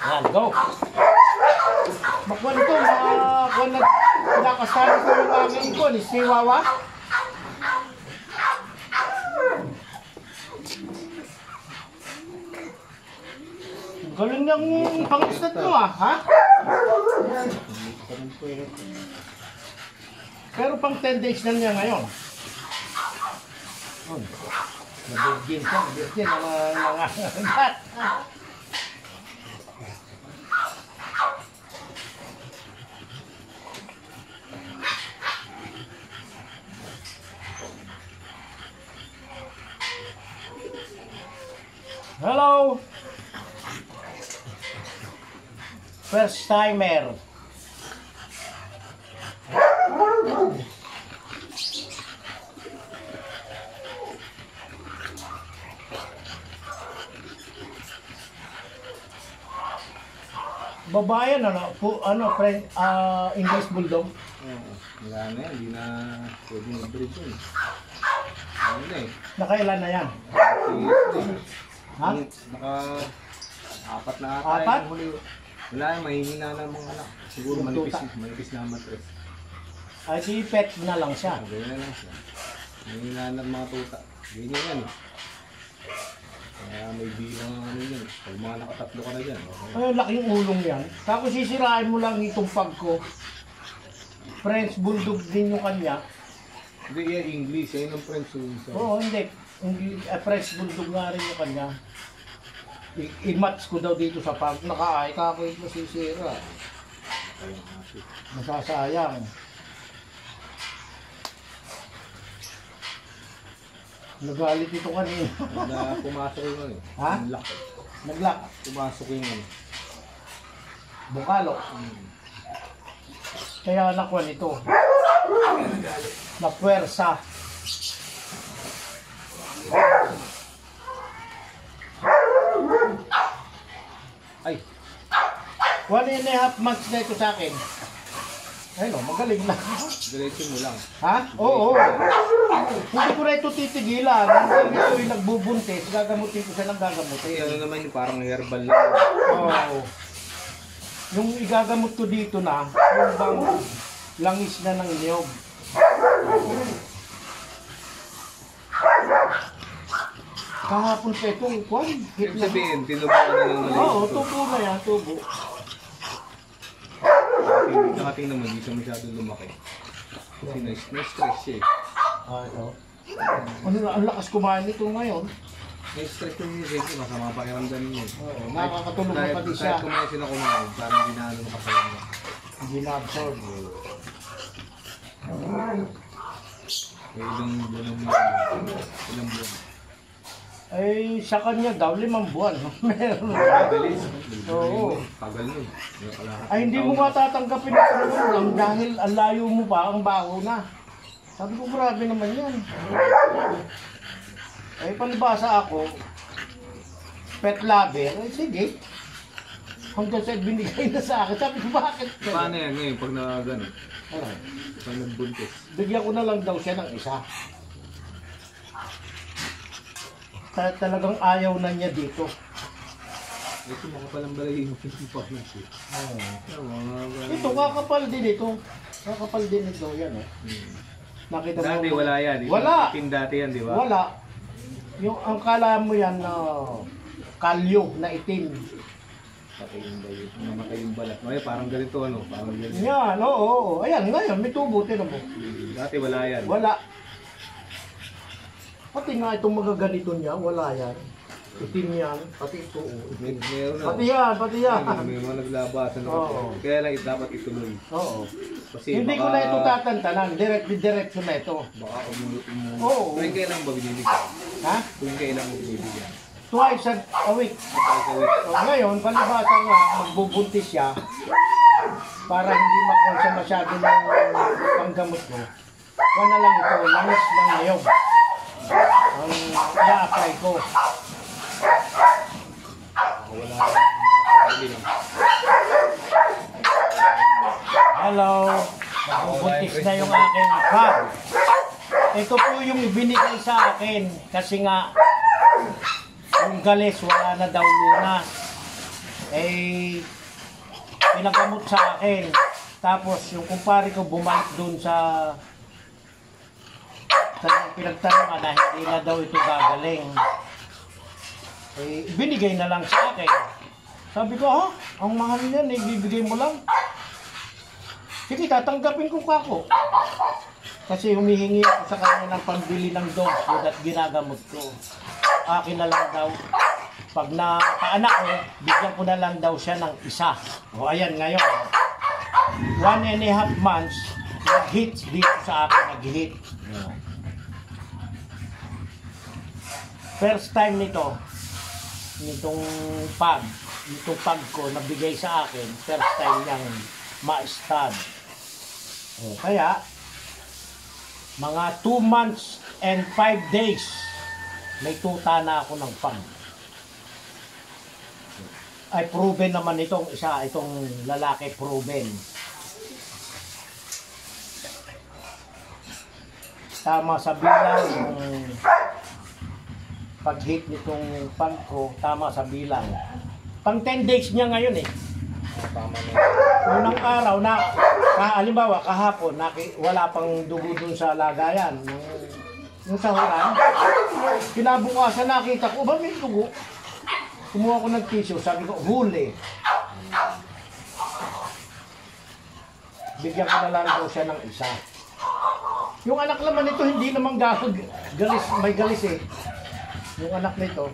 Yan, go. Bakwan ito, nakasali ko yung aming ikon, si Wawa. Galing ng pang-istat mo ha? Pero pang 10 days na niya ngayon. Nabigyan siya, nabigyan ang mga agat. Hello! First timer. Babayan friend, English Bulldog. Wala na yan, hindi na pwede mag-breed yun. Ano na eh. Nakailan na yan? Ha? Naka-apat na ata. Apat? Wala yung mahihina na mga anak. Siguro manipis na matres. Ay, si pet na lang siya. Ganyan na lang siya. Mahihina na mga tuta. Ganyan yan eh. Kaya may bilang ano yun. Pag mga nakatatlo ka na dyan. Okay. Ay, laking ulong yan. Tapos sisirain mo lang itong pag ko. French Bulldog din yung kanya. Hindi yan English. Yan ang French. Oo, hindi. French Bulldog nga rin yung kanya. I-match ko daw dito sa pag. Naka-ay ka ako yung masisira. Masasayang. Nagalit ito kanina. Pumasok yung ano eh. Ha? Nag-lock. Pumasok yung ano. Bukalo. Kaya nakuha nito. Napuwersa. Ay! 1.5 months na ito sa akin. Ayun o, magaling na. Diretso mo lang. Ha? Oo. Hindi ko na ito titigilan. Hindi ito yung nagbubuntis. Gagamutin ko siya ng gagamutin. Ano naman yung parang herbal lang. Oo. Yung igagamot ko dito na, yung bang langis na ng niyog. Kahapon pa ito, kwan. Ibig sabihin, tinubuan na lang nalang. Oo, tubo na yan, tubo. Nakatingnan mo, hindi siya masyadong lumaki. Kasi na-stress siya eh. Ito. Ano na, ang lakas kumain nito ngayon. Na-stress yung music, masama pa iramdam niya. Oo, nakakatulog na pati siya. Kahit kumain sila kumain, parang hindi na ano makapalang niya. Hindi na-absorb. Ilang buwan ang ilang buwan. Ay, sa kanya daw, 5 buwan. Meron. Pagalis. Oo. Pagal nun. Ay, hindi mo matatanggapin ito lang dahil ang layo mo pa, ang baho na. Sabi ko, grabe naman yan. Ay, palibasa ako, pet lover, ay sige. Hanggang sa binigay na sa akin, sabi ko, bakit? Paano yan ngayon pag nakagano? Ay, Pag nagbuntis? bigyan ko na lang daw siya ng isa. Talagang ayaw na niya dito. Ito makapalang balay yung pinipag natin. Ito, kakapal din ito. Kakapal din ito, yan eh. Nakita mo? Dati wala yan. Wala. Itim dati yan, di ba? Wala. Yung ang kala mo yan na kalyo na itim. Patay yung bayo. Namatay yung balat. Ay, parang ganito ano. Parang ganito. Yan, oo. Ayan, ngayon, may tubo, tinan mo. Dati wala yan. Wala. Pati nga itong magaganito niya, wala yan. Itim yan, pati ito. Meron na. Pati yan. May mga naglabasan. Oo. Kaya lang dapat ituloy. Oo. Kasi Hindi ko na ito tatantanan, diretso na ito. Baka umulot mo. Oo. Tuwing kailan ba binibigyan? Ha? Tuwing kailan mo binibigyan? Twice a week. So, ngayon, palibasa nga, magbubuntis siya para hindi makuha siya masyado ng panggamot ko. Kaya na lang ito, langis ng niyog. Ang i-apply ko. Wala. Hello. Magbubuntis na yung aking pag. Ito po yung ibinigay sa akin kasi nga yung galis wala na daw lunas. eh, pinagamot sa akin. Tapos yung kumpare ko bumalik doon sa pinagtanungan na hindi na daw ito gagaling. Eh, binigay na lang sa akin. Sabi ko, ha? Ang mahal niyan, eh, bibigay mo lang. Sige, tatanggapin ko kako. Kasi humihingi ako sa kanya ng pambili ng dog food at ginagamot ko. Akin na lang daw. Pag napaanak ko, bigyan ko na lang daw siya ng isa. O ayan ngayon. 1.5 months, nag-hit dito sa akin, nag-hit. First time nitong pag ko nabigay sa akin, first time niyang ma-stud. O, kaya, mga 2 months and 5 days, may tuta na ako ng pag. Ay, proven naman itong isa, itong lalaki proven. Tama sa bilang, yung pag-hit nitong pag ko, tama sa bilang. Pang 10 days niya ngayon eh. Tama na. Unang araw na, halimbawa kahapon, wala pang dugo dun sa lagayan. Yung sahuran, kinabukasan nakita ko, ba may dugo? Kumuha ko ng tissue, sabi ko, huli. Bigyan ko na lang daw siya ng isa. Yung anak naman nito, hindi naman galis, may galis eh. Yung anak nito,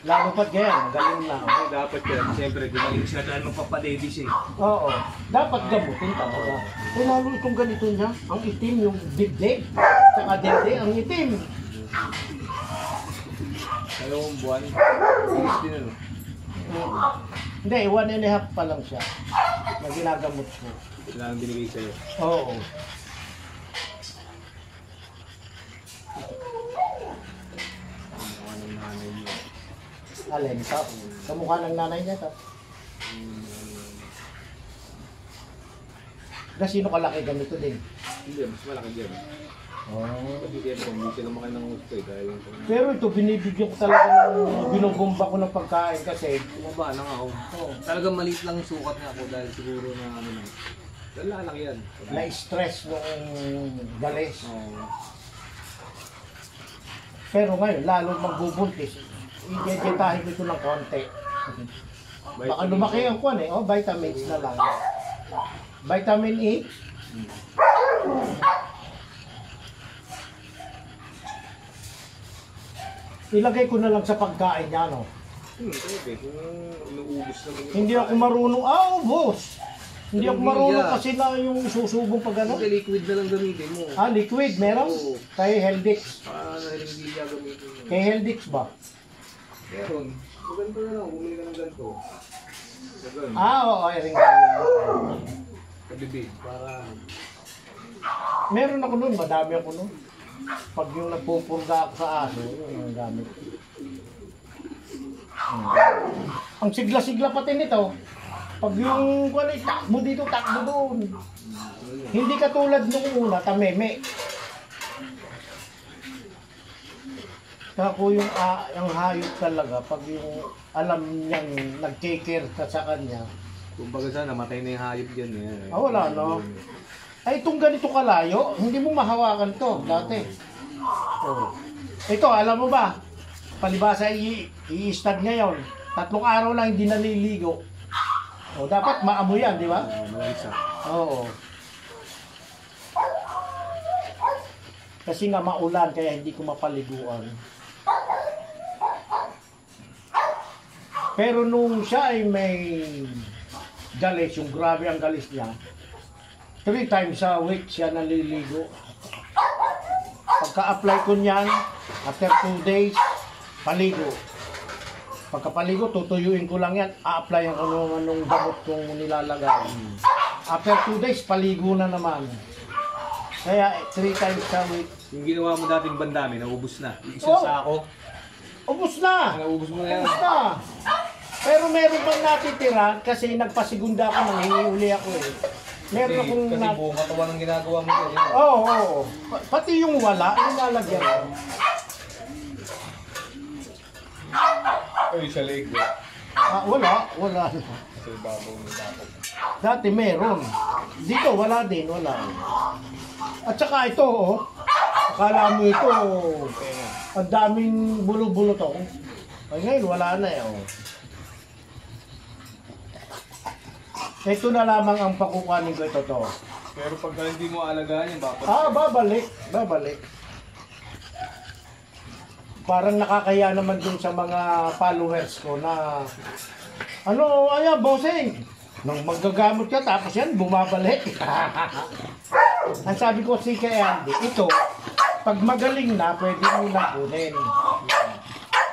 lalo pa't ganyan, galing na. Okay, dapat yan. Siyempre, di mahilig sila dahil magpapadedis eh. Oo, dapat gamutin talaga. Eh lalo itong ganito niya, ang itim yung dibdib, saka dede, ang itim. Dalawang buwan, ilis din ano. Hindi, 1.5 pa lang siya na ginagamot ko. Sila ang binigay sa'yo. Oo. Mukha ng nanay niyo. Alin, sa mukha ng nanay niya to. Kasi sino kalaki ganito din. Hindi, mas malaki dyan. Oh. Kasi siyempre, hindi sila makain ng gusto eh. Dahil yung... Pero ito, binibigyan ko talaga ng binubomba ko ng pagkain kasi. Bumaba na nga ako. Talagang maliit lang ang sukat nga ako dahil siguro na ano na. Lalaki yan. Na-stress nung galis. Oo. Pero ngayon, lalo magbubuntis, i-detahin ko ito ng konti. Baka lumaki ang kwan eh. Oh, vitamins na lang. Vitamin E. Ilagay ko na lang sa pagkain niya, no? Pwede. Kung inuubos naman yung Hindi ako marunong. Boss! Hindi ako marunong kasi na yung susubong pag ano. Hindi, liquid na lang gamitin mo. Liquid, meron? Oo. Kay Heldix. Para hindi niya gamitin mo. Kay Heldix ba? Meron. So, ganito na lang. Bumili ka ng ganito. So, ganun. Oo, ay rin ganyan. Kabibig. Para... Meron ako nun, madami ako nun. Pag yung nagpupurga ako sa aso, yun ang gamit. Ang sigla-sigla pati nito, pag yung takbo dito, takbo doon. Hindi katulad nung una, tameme. Kako yung hayop talaga, pag yung alam niyang nag-take-care ka sa kanya. Kumbaga sana, namatay na yung hayop dyan eh. Wala no. Ay, itong ganito kalayo, hindi mo mahawakan to dati. Oh. Ito, alam mo ba? Palibasa i-stud ngayon. 3 araw lang hindi naliligo. O, dapat maamoy yan, di ba? Malisa. Oo. Kasi nga maulan, kaya hindi ko mapaliguan. Pero nung siya ay may galis, yung grabe ang galis niya, 3 times a week siya naliligo. Pagka-apply ko niyan, after 2 days, paligo. Pagkapaligo, tutuyuin ko lang yan. A-applyan ko naman nung gamot kong nilalagay. After 2 days, paligo na naman. Kaya 3 times a week. Yung ginawa mo dating bandami, naubos na. Oh. Isang sako. Ubus na! Naubos mo na yan. Ubus na! Pero meron bang natitira kasi nagpasigunda ako, nanghihuli ako eh. Meron akong... Kasi buong katawan ang ginagawa mo dyan. Oo. Pati yung wala, nilalagyan ko. Ay, sa leg. Wala. Sa ibabaw ng batok. Dati meron. Dito, wala din, wala. At saka ito, akala mo ito, ang daming bulo-bulo to. Ay ngayon, wala na eh. Ito na lamang ang pakukuhanin ko ito to. Pero pagka hindi mo alagaan yung batok. Babalik. Parang nakakaya naman dun sa mga followers ko na bossing, nung maggagamot ka tapos yan, bumabalik. Ang sabi ko si kay Andy, ito, pag magaling na, pwede mo na kunin.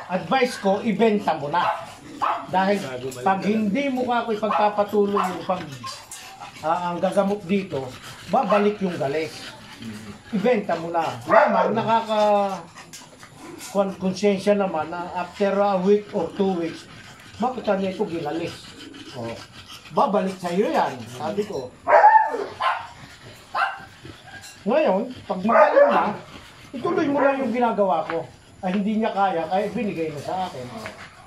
Advice ko, ibenta mo na. Dahil pag hindi mo ka ako ipagpapatuloy yung ang gagamot dito, babalik yung galis. Ibenta mo na. Lamang, konsensya naman na after a week or 2 weeks, bakit niya ito ginalis? Babalik sa iyo yan, sabi ko. Ngayon, pag magaling na, ituloy mo lang yung ginagawa ko. Ay hindi niya kaya binigay mo sa akin.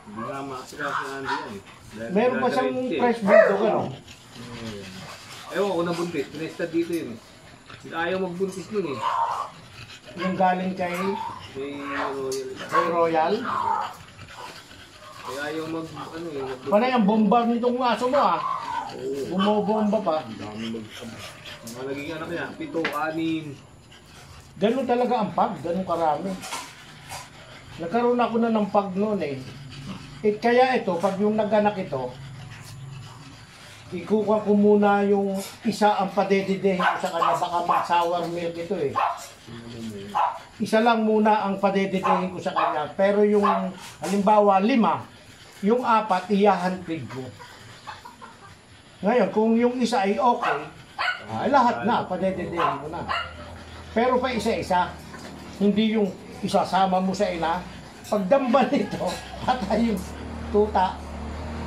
Hindi nga makasikas na Andy yan eh. Meron pa siyang fresh bulldog, ano? Ewan ko nabuntis, pinestad dito yun eh. Ayaw magbuntis nun eh. Yung galing kay Royal. Kaya ayaw Panay ang bomba nitong aso mo Bumobomba pa. Ang dami mga naging anak niya, 7, 6. Ganun talaga ang pag, ganun karami. Nagkaroon ako na ng pag noon eh. Kaya ito, pag yung naganak ito, ikukuha ko muna yung isa ang padededehin ko sa kanya, baka mag-sour milk ito eh. Isa lang muna ang padededehin ko sa kanya, pero yung halimbawa 5, yung 4 iyahantig ko. Ngayon, kung yung isa ay okay, lahat na, padededehin ko na. Pero pa isa-isa, hindi yung isasama mo sa ina, pagdambal nito, patay yung tuta.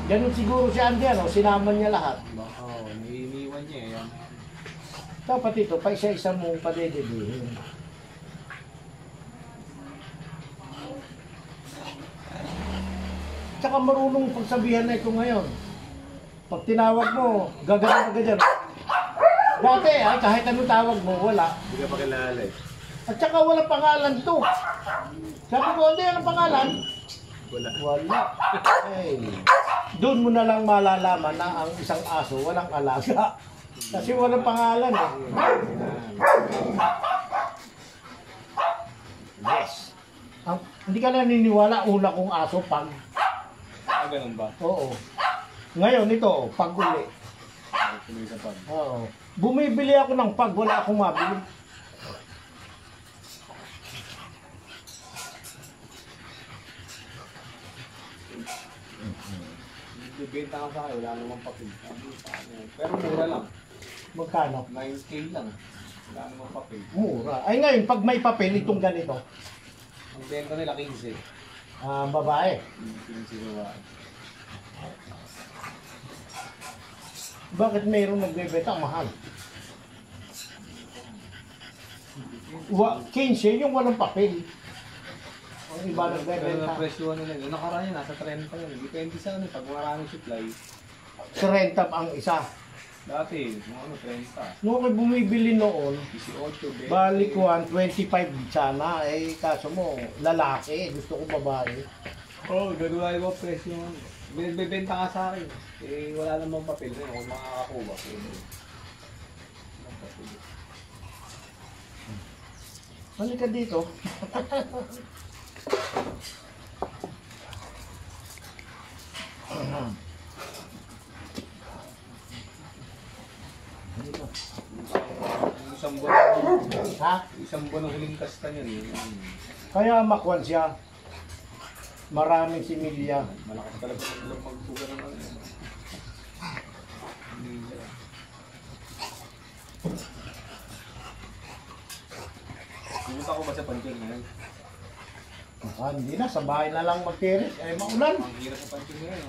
Ganun siguro si Andy, sinama niya lahat. Oo, naiiniwan niya eh. Yan. Dapat ito, pa isa-isa mong padededehin. Tsaka marunong pagsabihan na ito ngayon. Pag tinawag mo, gagawin ka dyan. Dati, kahit anong tawag mo, wala. Hindi ka pa kilala eh. At saka walang pangalan to. Sabi ko, hindi, anong pangalan? Wala. Hey. Doon mo na lang malalaman na ang isang aso walang alaga. Kasi walang pangalan eh. Yes. Hindi ka naniniwala, una kong aso, pag. Ganun ba? Oo. Ngayon ito, pag uli. Oo. Bumibili ako ng pag, wala akong mabili. Bibenta ka sa akin, wala namang papel. Pero mura lang. Magkano? 9K lang. Wala namang papel. Mura. Ay ngayon, pag may papel, itong ganito. Ang benta nila 15. Babae. 15 babae. Bakit mayroong nagbebenta? Mahal. 15 yung walang papel. Ang iba Pero nagbebenta. ang presyo nila, yung nakaraan yun, nasa 30 yun. Depende sa pag maraming supply. 30 ang isa. Dati, mga 30. Nung ako bumibili noon, 18, 20. balik 25 sana. Kaso mo, lalaki. Gusto ko babae. Oo, ganun lang yung presyo. Bibenta ka sa akin. Wala namang papel na kung makakakuha. Halika dito. Isang buwan. Ha? Isang buwan ng huling kasta niyan. Kaya makwan siya. Maraming similya. Malakas talaga silang magsuga ng ano. Pumunta ko ba sa Panchil ngayon? Hindi na, sa bahay na lang magtiris. Maulan. Ang hirap sa Panchil ngayon.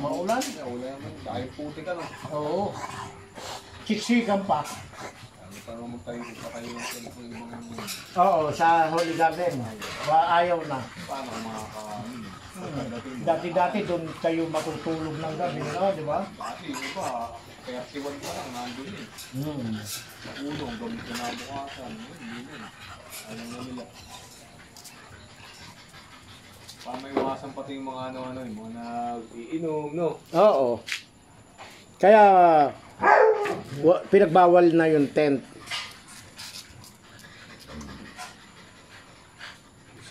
Maulan. Wala naman. Dahil puti ka no. Oo. Siksikan pa. Para magtayo pa kayo ng cellphone yung mga yun. Oo, sa Holy Garden. Ayaw na. Paano makakain? Dati-dati doon kayo matutulog ng gabi, no? Di ba? Dati, iba, kaya tiwan pa lang, nandun eh. Ulong, gamit na nabukasan. Hindi na. Alam na nila. Para may iwasan pati yung mga ano-ano, yung mga nag-iinom, no? Oo. Kaya pinagbawal na yung tent.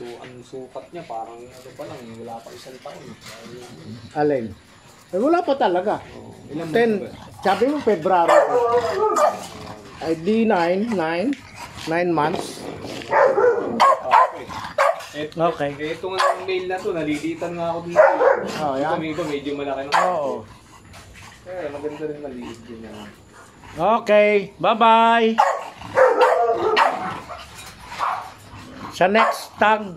So, ang sukat niya, parang ano pa lang, wala pa isang taon. Alin? Eh, wala pa talaga. Ilang 10, sabi mo February pa. Ay di 9 months. Okay. Ito nga ang mail na to, nalilitan nga ako dito. Oh, yan. Ito iba, medyo malaki na. Oo. Eh, maganda rin maliit din yan. Okay, bye-bye. Sa next tag,